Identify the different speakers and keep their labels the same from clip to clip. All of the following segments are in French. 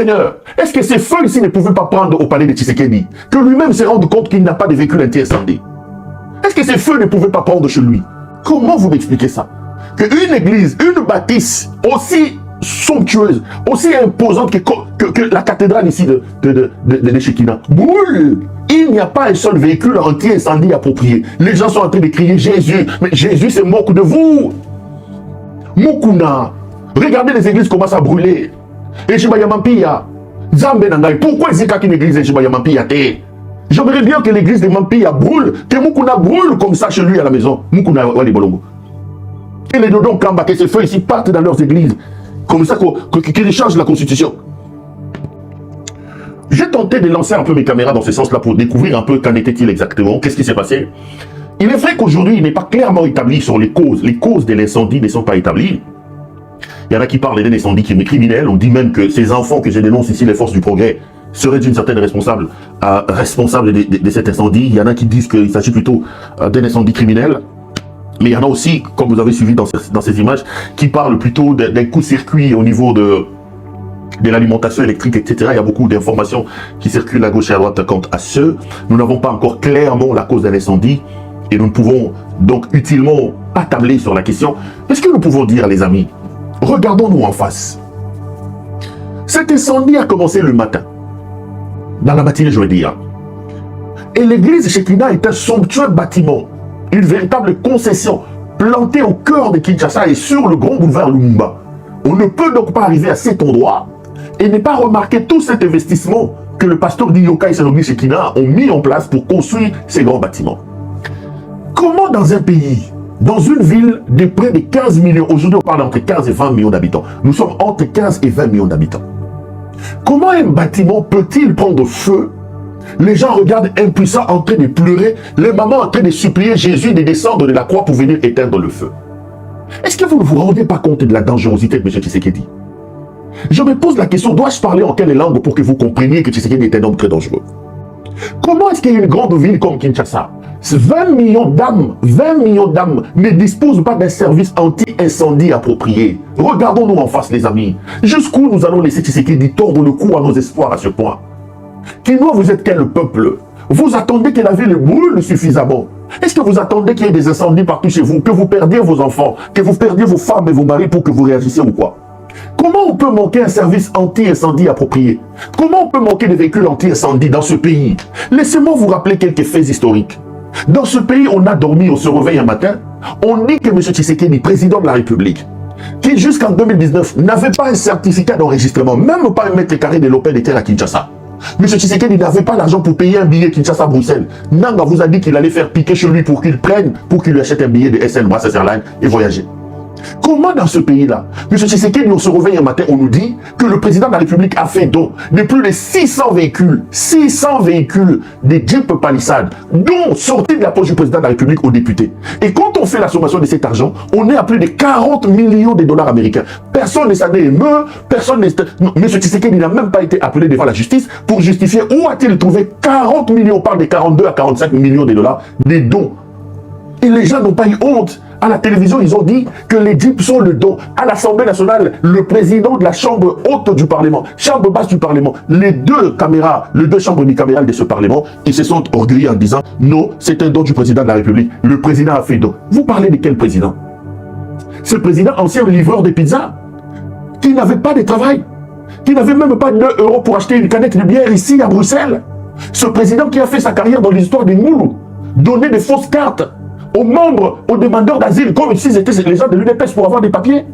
Speaker 1: Seigneur, est-ce que ces feux ici ne pouvaient pas prendre au palais de Tshisekedi? Que lui-même se rende compte qu'il n'a pas de véhicule anti-incendie? Est-ce que ces feux ne pouvaient pas prendre chez lui? Comment vous m'expliquez ça? Qu'une église, une bâtisse aussi somptueuse, aussi imposante que la cathédrale ici de Shekina brûle. Il n'y a pas un seul véhicule anti-incendie approprié. Les gens sont en train de crier Jésus. Mais Jésus se moque de vous. Mukuna. Regardez les églises commencent à brûler. Et Shibayamampia. Zambe Nangai. Pourquoi Zika qu'une église de Shibayamampia? J'aimerais bien que l'église de Mampia brûle. Que Mukuna brûle comme ça chez lui à la maison. Mukuna Wali Bolongo. Et les Dodons Kamba, que ces feux ici partent dans leurs églises. Comme ça qu'ils changent la constitution. J'ai tenté de lancer un peu mes caméras dans ce sens-là pour découvrir un peu qu'en était-il exactement, qu'est-ce qui s'est passé. Il est vrai qu'aujourd'hui, il n'est pas clairement établi sur les causes. Les causes de l'incendie ne sont pas établies. Il y en a qui parlent d'un incendie qui est criminel. On dit même que ces enfants que je dénonce ici, les forces du progrès, seraient d'une certaine responsable de cet incendie. Il y en a qui disent qu'il s'agit plutôt d'un incendie criminel. Mais il y en a aussi, comme vous avez suivi dans ces images, qui parlent plutôt d'un coup-circuit au niveau de l'alimentation électrique, etc. Il y a beaucoup d'informations qui circulent à gauche et à droite quant à ce. Nous n'avons pas encore clairement la cause d'un incendie et nous ne pouvons donc utilement pas tabler sur la question. Est-ce que nous pouvons dire, les amis, regardons-nous en face. Cet incendie a commencé le matin, dans la matinée, je veux dire. Et l'église Shekina est un somptueux bâtiment, une véritable concession, plantée au cœur de Kinshasa et sur le grand boulevard Lumumba. On ne peut donc pas arriver à cet endroit et ne pas remarquer tout cet investissement que le pasteur Diyoka et Sanogi Shekina ont mis en place pour construire ces grands bâtiments. Comment dans un pays, dans une ville de près de 15 millions, aujourd'hui on parle entre 15 et 20 millions d'habitants, nous sommes entre 15 et 20 millions d'habitants. Comment un bâtiment peut-il prendre feu? Les gens regardent impuissants en train de pleurer, les mamans en train de supplier Jésus de descendre de la croix pour venir éteindre le feu. Est-ce que vous ne vous rendez pas compte de la dangerosité de M. Tshisekedi? Je me pose la question, dois-je parler en quelle langue pour que vous compreniez que Tshisekedi est un homme très dangereux? Comment est-ce qu'il y a une grande ville comme Kinshasa, 20 millions d'âmes ne disposent pas d'un service anti-incendie approprié? Regardons-nous en face, les amis. Jusqu'où nous allons laisser Tshisekedi tordre le cou à nos espoirs à ce point? Kinois, vous êtes quel peuple? Vous attendez que la ville brûle suffisamment? Est-ce que vous attendez qu'il y ait des incendies partout chez vous, que vous perdiez vos enfants, que vous perdiez vos femmes et vos maris pour que vous réagissiez ou quoi? Comment on peut manquer un service anti-incendie approprié? Comment on peut manquer de véhicules anti-incendie dans ce pays? Laissez-moi vous rappeler quelques faits historiques. Dans ce pays, on a dormi, on se réveille un matin, on dit que M. Tshisekedi, président de la République, qui jusqu'en 2019 n'avait pas un certificat d'enregistrement, même pas un mètre carré de l'Open de terre à Kinshasa. M. Tshisekedi n'avait pas l'argent pour payer un billet Kinshasa-Bruxelles. Nanga vous a dit qu'il allait faire piquer chez lui pour qu'il prenne, pour qu'il lui achète un billet de SN Brussels Airlines et voyager. Comment dans ce pays-là, M. Tshisekedi, on se réveille un matin, on nous dit que le président de la République a fait don de plus de 600 véhicules des Jeep Palisade, dont sortis de la poche du président de la République aux députés. Et quand on fait la sommation de cet argent, on est à plus de 40 millions de dollars américains. Personne ne s'en émeut, personne n'est... M. Tshisekedi n'a même pas été appelé devant la justice pour justifier où a-t-il trouvé 40 millions, on parle de 42 à 45 millions de dollars, des dons. Et les gens n'ont pas eu honte. À la télévision, ils ont dit que les Jeeps sont le don. À l'Assemblée nationale, le président de la chambre haute du Parlement, chambre basse du Parlement, les deux chambres bicamérales de ce Parlement, ils se sont orgueillis en disant « Non, c'est un don du président de la République. Le président a fait don. » Vous parlez de quel président? Ce président, ancien livreur de pizza, qui n'avait pas de travail, qui n'avait même pas 2 € pour acheter une canette de bière ici à Bruxelles. Ce président qui a fait sa carrière dans l'histoire des Moulous, donner des fausses cartes aux membres, aux demandeurs d'asile, comme s'ils étaient les gens de l'UDPS pour avoir des papiers.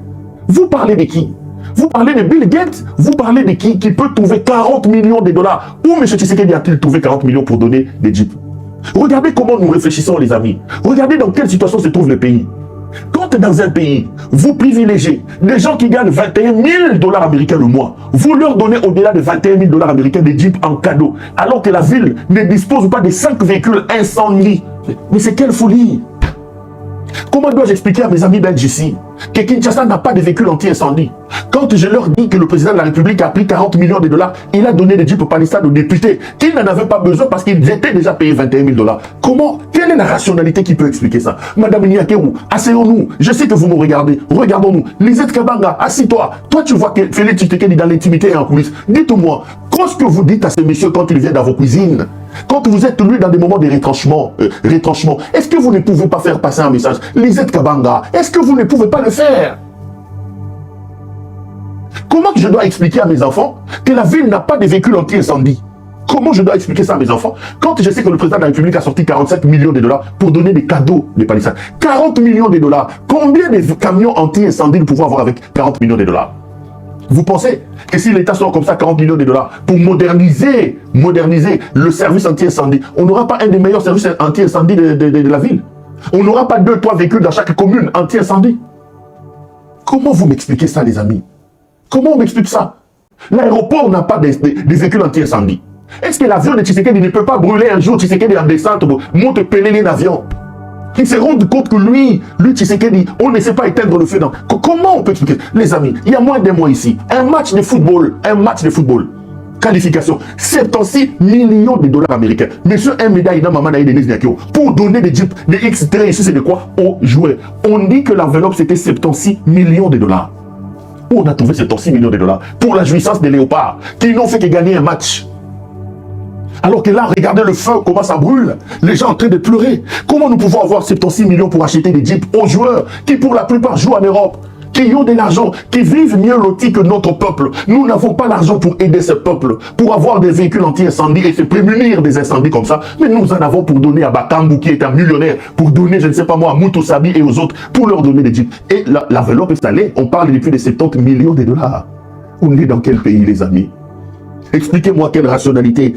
Speaker 1: Vous parlez de qui? Vous parlez de Bill Gates? Vous parlez de qui peut trouver 40 millions de dollars? Où M. Tshisekedi a-t-il trouvé 40 millions pour donner des jeeps? Regardez comment nous réfléchissons, les amis. Regardez dans quelle situation se trouve le pays. Quand dans un pays, vous privilégiez des gens qui gagnent 21 000 dollars américains le mois, vous leur donnez au-delà de 21 000 dollars américains des jeeps en cadeau, alors que la ville ne dispose pas de 5 véhicules incendies. Mais c'est quelle folie! Comment dois-je expliquer à mes amis belges ici que Kinshasa n'a pas de véhicule anti-incendie? Quand je leur dis que le président de la République a pris 40 millions de dollars, il a donné des jeeps palissades aux députés, qu'ils n'en avaient pas besoin parce qu'ils étaient déjà payés 21 000 dollars. Comment? Quelle est la rationalité qui peut expliquer ça? Madame Niakeru, asseyons-nous. Je sais que vous me regardez. Regardons-nous. Lisette Kabanga, assis-toi. Toi, tu vois que Félix Tshisekedi dans l'intimité et en coulisses. Dites-moi, qu'est-ce que vous dites à ces messieurs quand ils viennent dans vos cuisines? Quand vous êtes lui dans des moments de retranchement, est-ce que vous ne pouvez pas faire passer un message? Lisette Kabanga, est-ce que vous ne pouvez pas le faire? Comment je dois expliquer à mes enfants que la ville n'a pas de véhicule anti-incendie? Comment je dois expliquer ça à mes enfants quand je sais que le président de la République a sorti 45 millions de dollars pour donner des cadeaux des palissades? 40 millions de dollars. Combien de camions anti-incendie nous pouvons avoir avec 40 millions de dollars? Vous pensez que si l'État sort comme ça 40 millions de dollars pour moderniser le service anti-incendie, on n'aura pas un des meilleurs services anti-incendie de la ville? On n'aura pas 2-3 véhicules dans chaque commune anti-incendie? Comment vous m'expliquez ça, les amis? Comment on m'explique ça? L'aéroport n'a pas de véhicules anti-incendie. Est-ce que l'avion de Tshisekedi ne peut pas brûler un jour? Tshisekedi en descente, monte peler l'avion. Ils se rendent compte que lui Tshisekedi, on ne sait pas éteindre le feu. Comment on peut expliquer? Les amis, il y a moins d'un mois ici, un match de football, qualification, 76 millions de dollars américains. Monsieur un médaille dans Maman Denise Diakio pour donner des jeeps, des X3, ici c'est de quoi? Aux joueurs. On dit que l'enveloppe c'était 76 millions de dollars. Où on a trouvé 76 millions de dollars pour la jouissance des léopards qui n'ont fait que gagner un match? Alors que là, regardez le feu, comment ça brûle. Les gens en train de pleurer. Comment nous pouvons avoir 76 millions pour acheter des jeeps aux joueurs qui pour la plupart jouent en Europe, qui ont de l'argent, qui vivent mieux lotis que notre peuple? Nous n'avons pas l'argent pour aider ce peuple, pour avoir des véhicules anti-incendie et se prémunir des incendies comme ça. Mais nous en avons pour donner à Bakambu, qui est un millionnaire, pour donner, je ne sais pas moi, à Moutou Sabi et aux autres, pour leur donner des jeeps. Et l'enveloppe est salée. On parle depuis de 70 millions de dollars. On est dans quel pays, les amis? Expliquez-moi quelle rationalité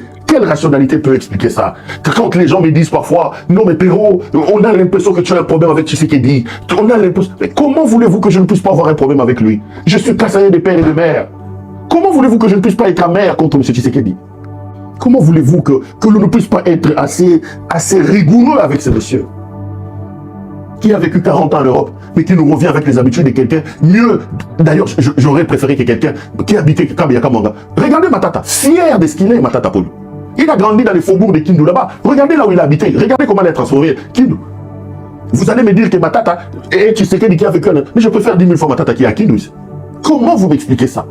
Speaker 1: peut expliquer ça? Que quand les gens me disent parfois, non mais Perrault, on a l'impression que tu as un problème avec Tshisekedi. On a l'impression. Mais comment voulez-vous que je ne puisse pas avoir un problème avec lui? Je suis kassaïen de père et de mère. Comment voulez-vous que je ne puisse pas être amer contre M. Tshisekedi? Comment voulez-vous que l'on ne puisse pas être assez rigoureux avec ce monsieur qui a vécu 40 ans en Europe, mais qui nous revient avec les habitudes de quelqu'un mieux. D'ailleurs, j'aurais préféré que quelqu'un qui habitait Kabia Kamanga. Regardez Matata, fier de ce qu'il est, Matata Polo. Il a grandi dans les faubourgs de Kindu là-bas. Regardez là où il a habité. Regardez comment il a transformé Kindu. Vous allez me dire que Matata, et Tshisekedi qui a vécu, mais je préfère 10 000 fois Matata qui est à Kindu. Comment vous m'expliquez ça?